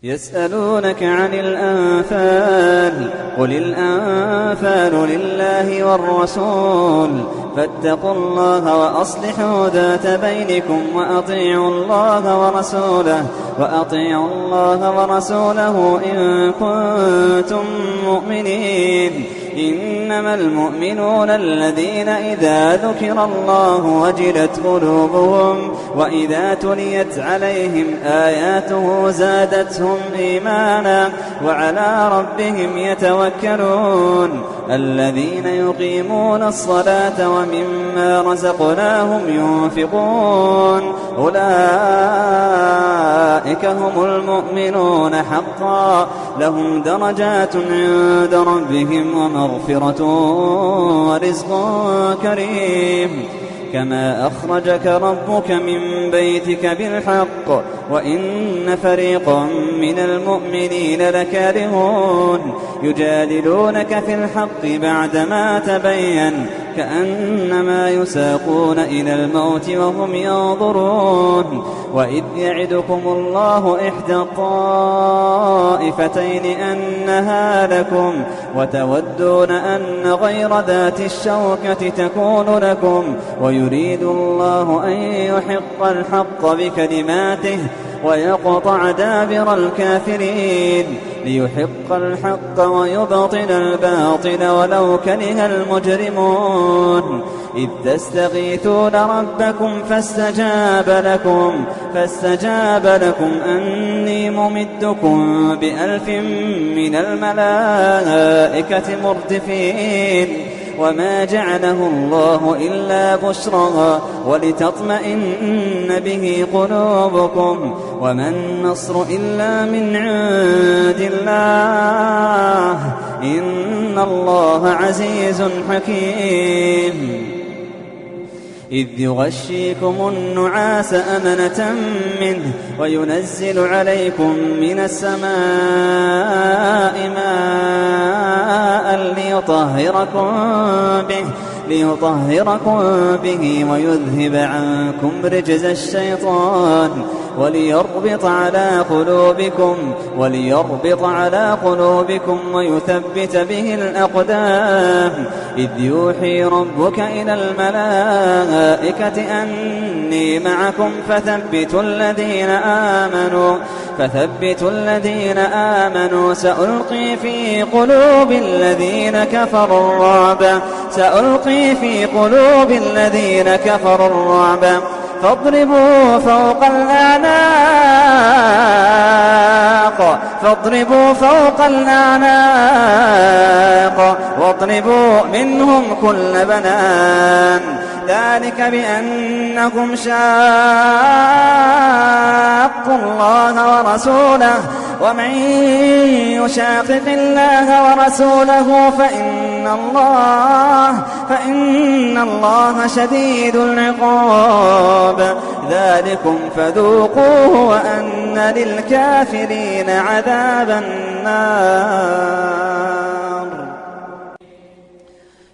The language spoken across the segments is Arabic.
يسألونك عن الأنفال قل الأنفال لله والرسول فاتقوا الله وأصلحوا ذات بينكم وأطيعوا الله ورسوله إن كنتم مؤمنين. إنما المؤمنون الذين إذا ذكر الله وجلت قلوبهم وإذا تليت عليهم آياته زادتهم إيمانا وعلى ربهم يتوكلون. الذين يقيمون الصلاة ومما رزقناهم ينفقون أولئك هم المؤمنون حقا لهم درجات عند ربهم ومغفرة ورزق كريم. كما أخرجك ربك من بيتك بالحق وإن فريقا من المؤمنين لكارهون يجادلونك في الحق بعدما تبين كأنما يساقون إلى الموت وهم ينظرون. وإذ يعدكم الله إحدى الطائفتين أنها لكم وتودون أن غير ذات الشوكة تكون لكم ويريد الله أن يحق الحق بكلماته ويقطع دابر الكافرين ليحق الحق ويبطل الباطل ولو كره المجرمون. إذ تستغيثون ربكم فاستجاب لكم أني ممدكم ب1000 من الملائكة مردفين. وما جعله الله إلا بشرى ولتطمئن به قلوبكم وما النصر إلا من عند الله إن الله عزيز حكيم. إذ يغشيكم النعاس أمنة منه وينزل عليكم من السماء ماء ليطهركم به ويذهب عنكم رجز الشيطان وليربط على قلوبكم ويثبت به الأقدام. إذ يوحي ربك إلى الملائكة أني معكم فثبتوا الذين آمنوا سألقي في قلوب الذين كفروا الرعب فاضربوا فوق الأعناق واضربوا منهم كل بنان. ذلك بأنهم شاقوا الله ورسوله ومن يشاقق الله ورسوله فإن الله شديد العقاب. ذلكم فذوقوه وأن للكافرين عذاب النار.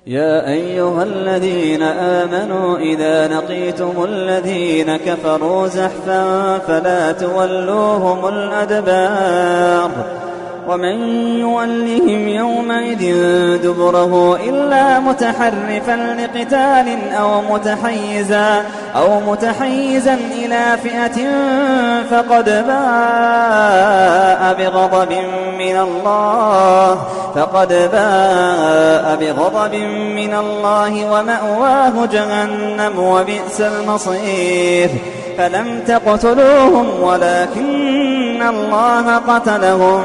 يا أيها الذين آمنوا إذا لقيتم الذين كفروا زحفا فلا تولوهم الأدبار ومن يولهم يومئذ دبره إلا متحرفا لقتال أو متحيزا إلى فئة فقد باء بغضب من الله ومأواه جهنم وبئس المصير. فلم تقتلوهم ولكن الله قتلهم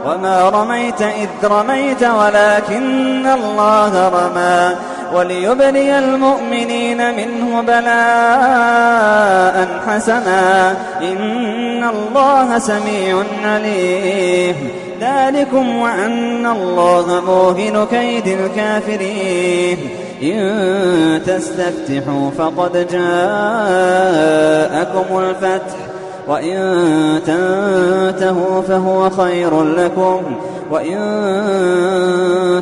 وما رميت إذ رميت ولكن الله رمى وليبلي المؤمنين منه بلاء حسنا إن الله سميع عليم. ذلكم وأن الله موهن كيد الكافرين. إن تستفتحوا فقد جاءكم الفتح وإن تنتهوا فهو خير لكم وإن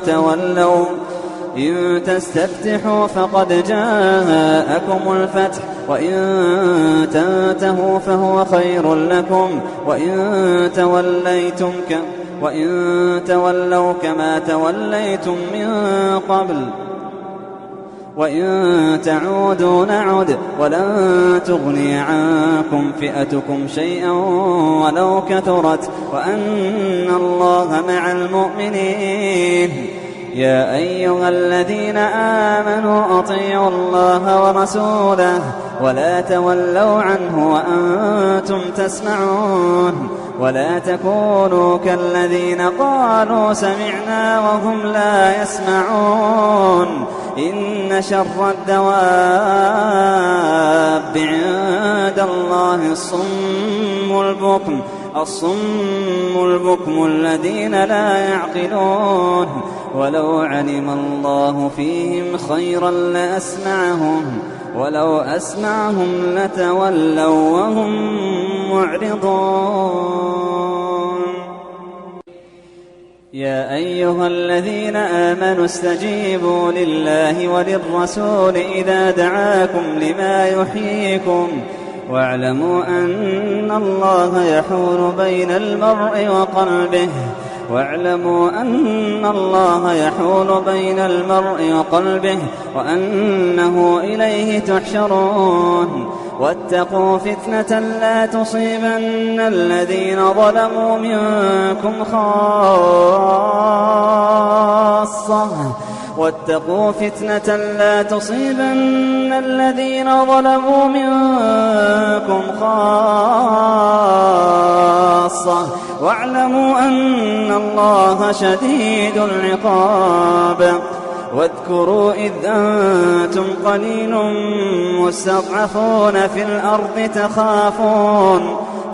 تولوا إن تستفتحوا فقد جاءكم الفتح وإن تنتهوا فهو خير لكم وإن تولوا كما توليتم من قبل وإن تعودوا نعد ولن تغني عنكم فئتكم شيئا ولو كثرت وأن الله مع المؤمنين. يا أيها الذين آمنوا أطيعوا الله ورسوله ولا تولوا عنه وأنتم تسمعون ولا تكونوا كالذين قالوا سمعنا وهم لا يسمعون. إن شر الدواب عند الله الصم البكم الذين لا يعقلون. ولو علم الله فيهم خيرا ولو أسمعهم لتولوا وهم معرضون. يا أيها الذين آمنوا استجيبوا لله وللرسول إذا دعاكم لما يحييكم واعلموا أن الله يحول بين المرء وقلبه وأنه إليه تحشرون. واتقوا فتنة لا تصيبن الذين ظلموا منكم خاصة واعلموا أن الله شديد العقاب. واذكروا إذ أنتم قليل مستضعفون في الأرض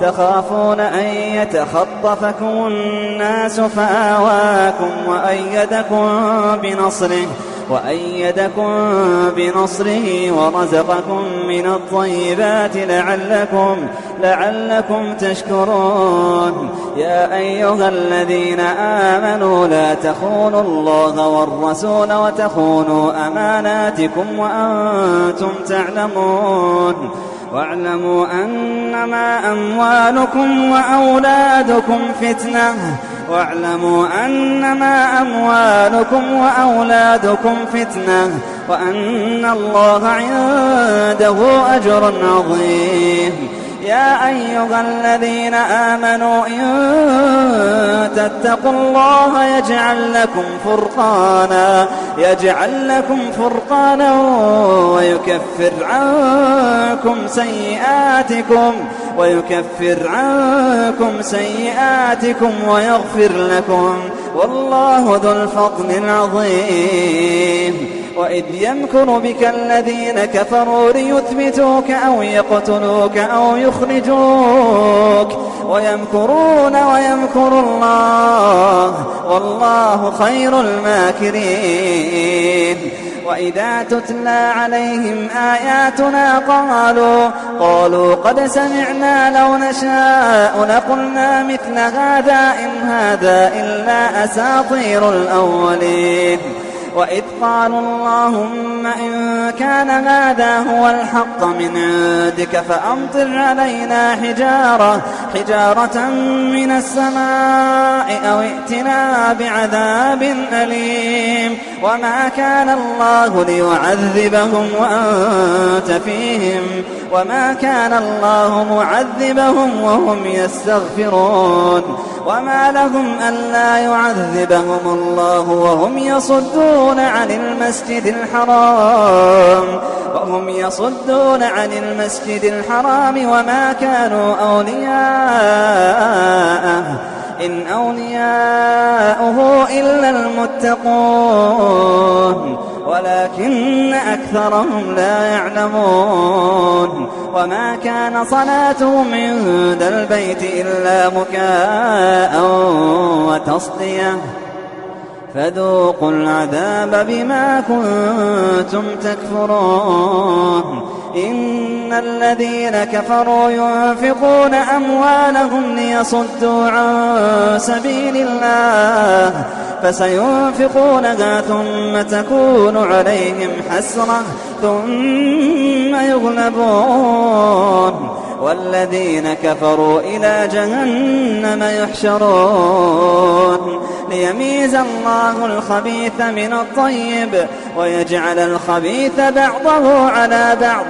تخافون أن يتخطفكم الناس فآواكم وأيدكم بنصره ورزقكم من الطيبات لعلكم تشكرون. يا أيها الذين آمنوا لا تخونوا الله والرسول وتخونوا أماناتكم وأنتم تعلمون. واعلموا أنما أموالكم وأولادكم فتنة وأن الله عنده أجر عظيم. يا أيها الذين آمنوا إن تتقوا الله يجعل لكم فرقانا ويكفر عنكم سيئاتكم ويغفر لكم والله ذو الفضل العظيم. وإذ يمكر بك الذين كفروا ليثبتوك أو يقتلوك أو يخرجوك ويمكرون ويمكر الله والله خير الماكرين. وإذا تتلى عليهم آياتنا قالوا قد سمعنا لو نشاء لقلنا مثل هذا إن هذا إلا أساطير الأولين. وإذ قالوا اللهم إن كان هذا هو الحق من عندك فأمطر علينا حجارة من السماء أو ائتنا بعذاب أليم. وما كان الله ليعذبهم وأنت فيهم وما كان الله معذبهم وهم يستغفرون. وما لهم ألا يعذبهم الله وهم يصدون عن المسجد الحرام وما كانوا أولياءه إن أولياؤه إلا المتقون ولكن أكثرهم لا يعلمون. وما كان صلاتهم عند البيت إلا مكاء وتصدية فذوقوا العذاب بما كنتم تكفرون. إن الذين كفروا ينفقون أموالهم ليصدوا عن سبيل الله فسينفقونها ثم تكون عليهم حسرة ثم يغلبون والذين كفروا إلى جهنم يحشرون ليميز الله الخبيث من الطيب ويجعل الخبيث بعضه على بعض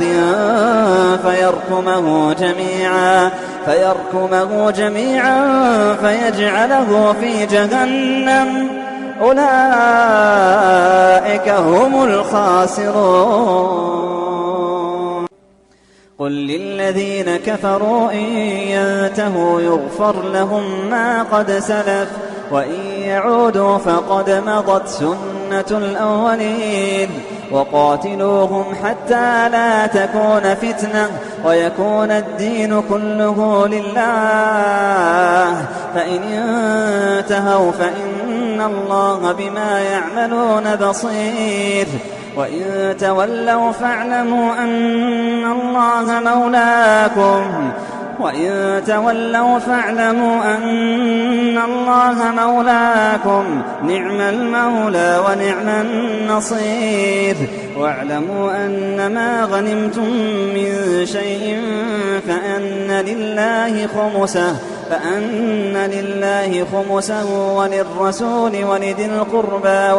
فيركمه جميعا فيجعله في جهنم أولئك هم الخاسرون. قل للذين كفروا إن ينتهوا يغفر لهم ما قد سلف وإن يعودوا فقد مضت سنة الأولين وقاتلوهم حتى لا تكون فتنة ويكون الدين كله لله فإن انتهوا فإن الله بما يعملون بصير وإن تولوا فاعلموا أن الله مولاكم نعم المولى ونعم النصير واعلموا أن ما غنمتم من شيء فأن لله خمسه وللرسول ولذي القربى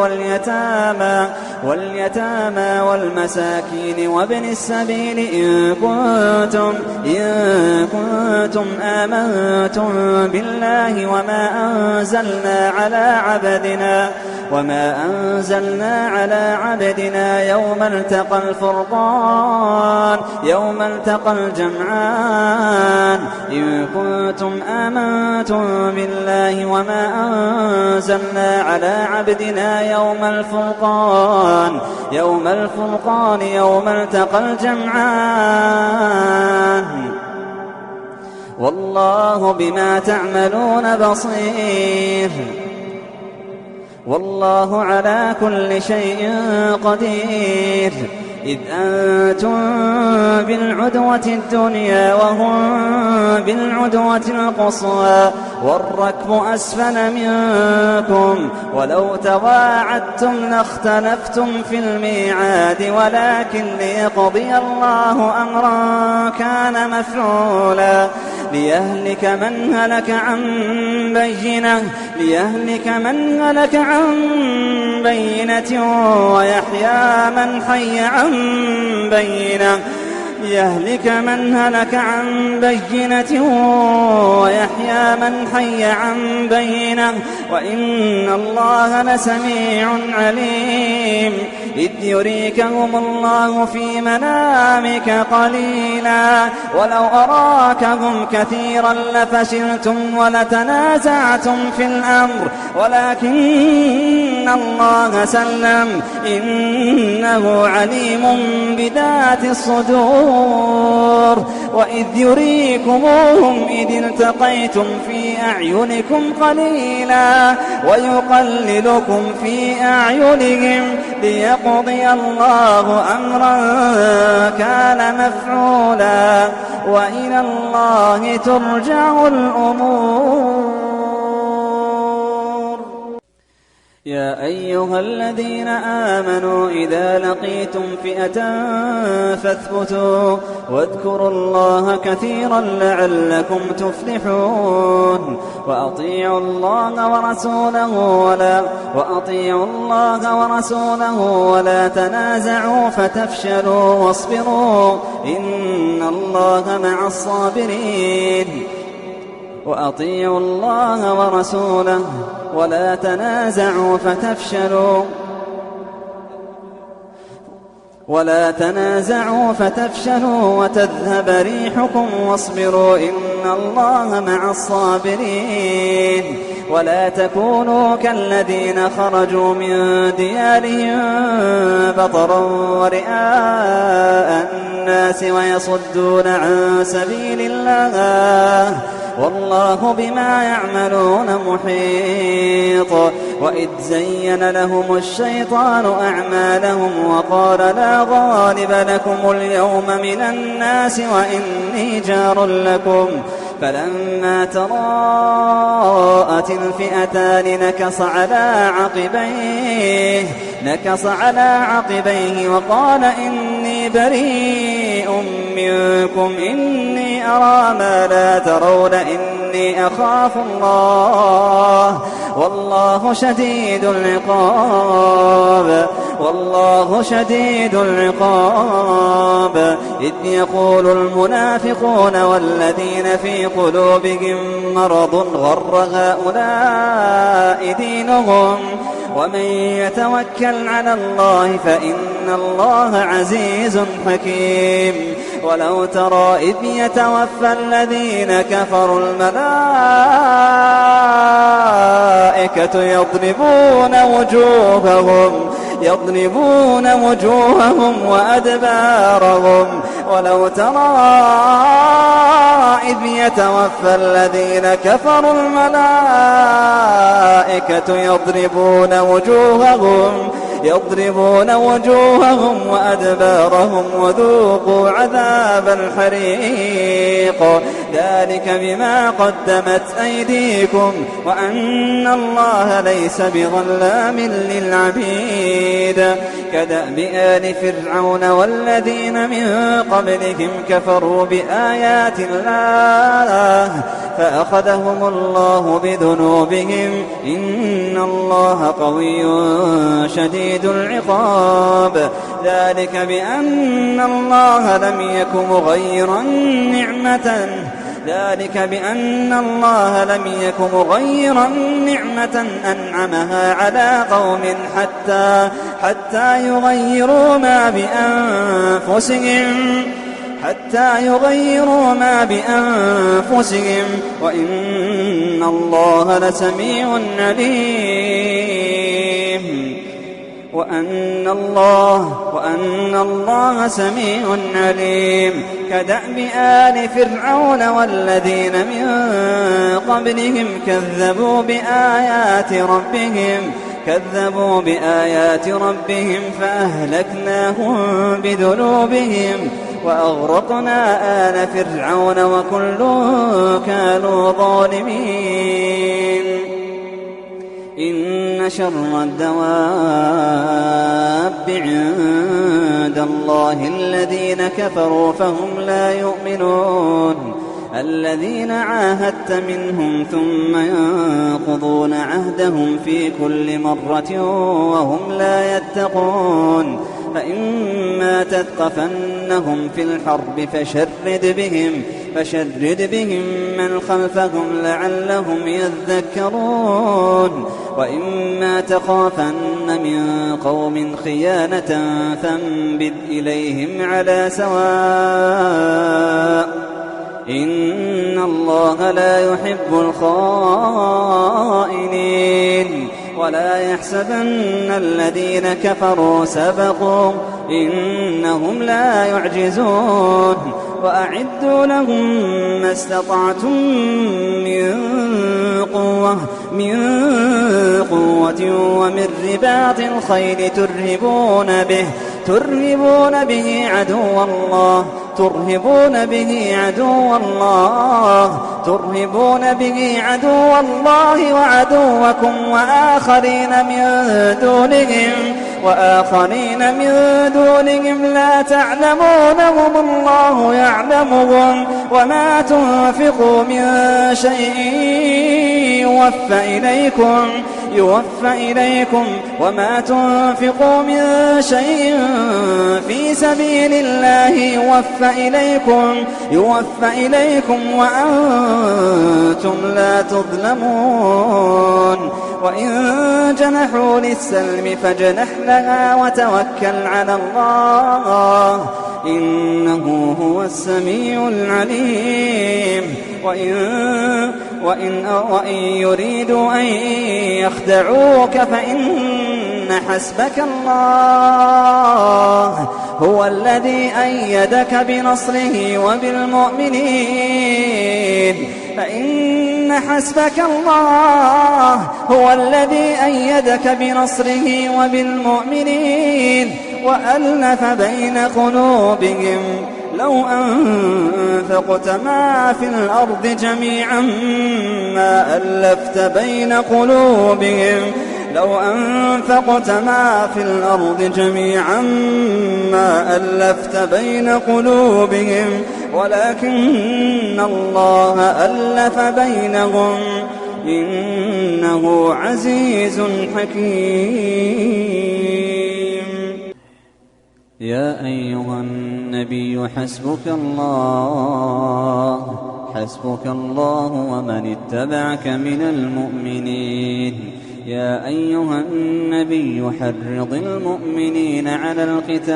واليتامى والمساكين وابن السبيل إن كنتم آمنتم بالله وما أنزلنا على عبدنا يوم التقى الجمعان إن كنتم آمنتم بالله وما أنزلنا على عبدنا يوم الفرقان يوم التقى الجمعان والله بما تعملون بصير والله على كل شيء قدير. إذ أنتم بالعدوة الدنيا وهم بالعدوة القصوى والركب أسفل منكم ولو تواعدتم لاختلفتم في الميعاد ولكن ليقضي الله أمرا كان مفعولا ليهلك من هلك عن بينة ويحيى من حي عن بينة وإن الله لسميع عليم. إذ يريكهم الله في منامك قليلا ولو أراكهم كثيرا لفشلتم ولتنازعتم في الأمر ولكن الله سلم إنه عليم بذات الصدور. وإذ يريكموهم إذ التقيتم في أعينكم قليلا ويقللكم في أعينهم ليقضي الله أمرا كان مفعولا وإلى الله ترجع الأمور. يا أيها الذين آمنوا إذا لقيتم فئة فاثبتوا واذكروا الله كثيرا لعلكم تفلحون. وأطيعوا الله ورسوله ولا تنازعوا فتفشلوا واصبروا إن الله مع الصابرين. وأطيعوا الله ورسوله ولا تنازعوا فتفشلوا وتذهب ريحكم واصبروا إن الله مع الصابرين. ولا تكونوا كالذين خرجوا من ديارهم بطرا ورئاء الناس ويصدون عن سبيل الله والله بما يعملون محيط. وإذ زين لهم الشيطان أعمالهم وقال لا غالب لكم اليوم من الناس وإني جار لكم فلما تراءت الفئتان نكص على عقبيه وقال إني بريء منكم إني أرى ما لا ترون إني أخاف الله والله شديد العقاب. إذ يقول المنافقون والذين في قلوبهم مرض غر هؤلاء دينهم ومن يتوكل على الله فإن الله عزيز حكيم. ولو ترى إذ يتوفى الذين كفروا الملائكة يضربون وجوههم وأدبارهم. ولو ترى إذ يتوفى الذين كفروا الملائكة يضربون وجوههم وأدبارهم وذوقوا عذاب الحريق ذلك بما قدمت أيديكم وأن الله ليس بظلام للعبيد. كدأب آل فرعون والذين من قبلهم كفروا بآيات الله فأخذهم الله بذنوبهم إن الله قوي شديد العقاب. ذلك بأن الله لم يك مغيرا نعمة أنعمها على قوم حتى يغيروا ما بأنفسهم وإن الله لسميع عليم. وأن الله سميع عليم. كدأب آل فرعون والذين من قبلهم كذبوا بآيات ربهم فأهلكناهم بذنوبهم وأغرقنا آل فرعون وكل كانوا ظالمين. إن شر الدواب عند الله الذين كفروا فهم لا يؤمنون. الذين عاهدت منهم ثم ينقضون عهدهم في كل مرة وهم لا يتقون. فإما تثقفنهم في الحرب فشرد بهم من خلفهم لعلهم يذكرون. وإما تخافن من قوم خيانة فانبذ إليهم على سواء إن الله لا يحب الخائنين. ولا يحسبن الذين كفروا سبقوا إنهم لا يعجزون. وأعدوا لهم ما استطعتم من قوة ومن رباط الخيل ترهبون به عدو الله وعدوكم وآخرين من دونهم لا تعلمونهم الله يعلمهم. وما تنفقوا من شيء يوفى إليكم وما تنفقوا من شيء في سبيل الله يوفى إليكم وأنتم لا تظلمون. وإن جنحوا للسلم فاجنح لها وتوكل على الله إنه هو السميع العليم. وإن يريدوا أن يخدعوك فإن حسبك الله هو الذي أيدك بنصره وبالمؤمنين. فإن حسبك الله هو الذي أيدك بنصره وبالمؤمنين وألف بين قلوبهم لو أنفقت ما في الأرض جميعا ما ألفت بين قلوبهم لو أنفقت ما في الأرض جميعا ما ألفت بين قلوبهم ولكن الله ألف بينهم إنه عزيز حكيم. يا أيها النبي حسبك الله ومن اتبعك من المؤمنين. يا أيها النبي حرض المؤمنين على القتال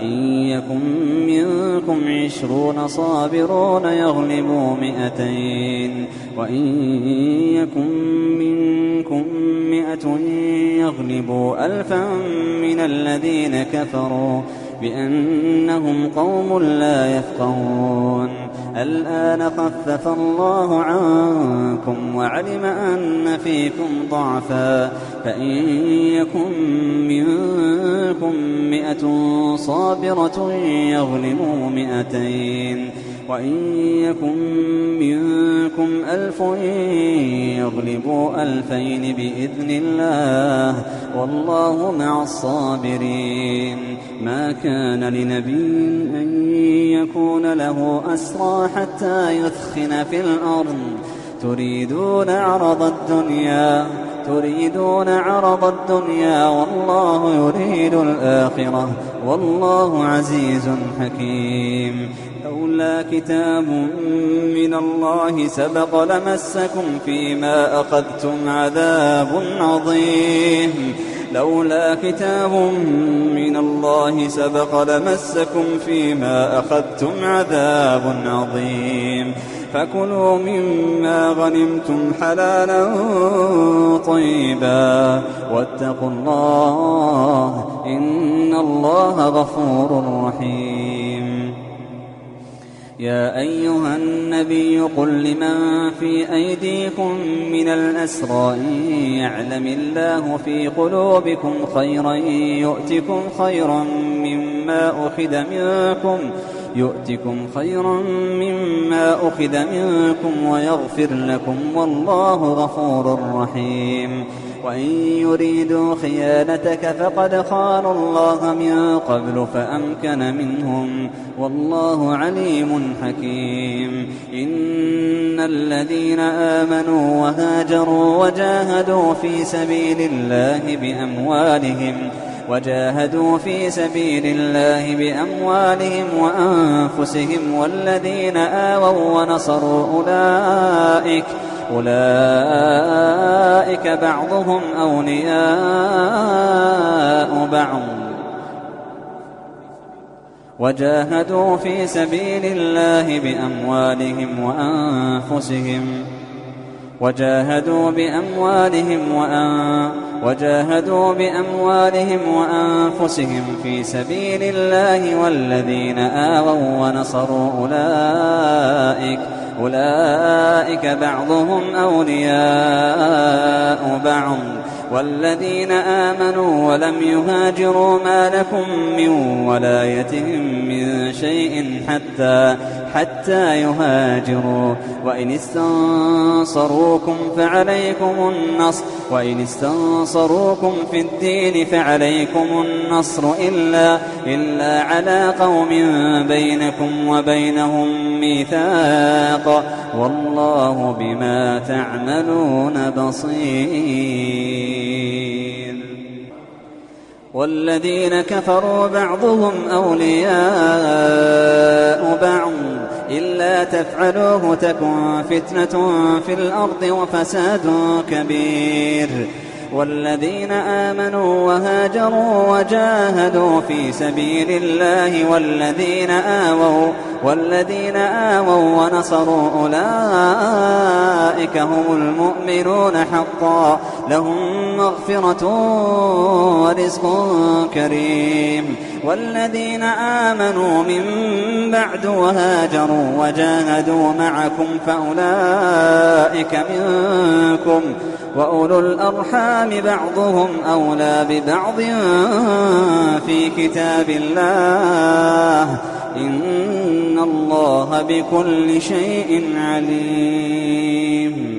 إن يكن منكم 20 صابرون يغلبوا 200 وإن يكن منكم 100 يغلبوا 1000 من الذين كفروا بأنهم قوم لا يفقهون. الآن خفف الله عنكم وعلم أن فيكم ضعفا فإن يكن منكم 100 صابرة يغلبوا 200 وإن يكن منكم 1000 يغلبوا 2000 بإذن الله والله مع الصابرين. ما كان لنبي أن يكون له أسرى حتى يثخن في الأرض تريدون عرض الدنيا والله يريد الآخرة والله عزيز حكيم. لولا كتاب من الله سبق لمسكم فيما أخذتم عذاب عظيم. لولا كتاب من الله سبق لمسكم فيما أخذتم عذاب عظيم. فكلوا مما غنمتم حلالا طيبا واتقوا الله إن الله غفور رحيم. يا أيها النبي قل لمن في أيديكم من الأسرى إن يعلم الله في قلوبكم خيرا يؤتكم خيرا مما أخذ منكم ويغفر لكم والله غفور رحيم. وإن يريدوا خيانتك فقد خانوا الله من قبل فأمكن منهم والله عليم حكيم. إن الذين آمنوا وهاجروا وجاهدوا في سبيل الله بأموالهم وأنفسهم والذين آووا ونصروا أولئك بعضهم أولياء بعض وجاهدوا في سبيل الله بأموالهم وأنفسهم في سبيل الله والذين آووا ونصروا أولئك بعضهم أولياء بعض والذين آمنوا ولم يهاجروا ما لكم من ولايتهم من شيء حتى يهاجروا. وإن استنصروكم في الدين فعليكم النصر إلا على قوم بينكم وبينهم ميثاق والله بما تعملون بصير. والذين كفروا بعضهم أولياء بعض إلا تفعلوه تكن فتنة في الأرض وفساد كبير. والذين آمنوا وهاجروا وجاهدوا في سبيل الله والذين آووا ونصروا أولئك هم المؤمنون حقا لهم مغفرة ورزق كريم والذين آمنوا من بعد وهاجروا وجاهدوا معكم فأولئك منكم وأولو الأرحام بعضهم أولى ببعض في كتاب الله إن الله بكل شيء عليم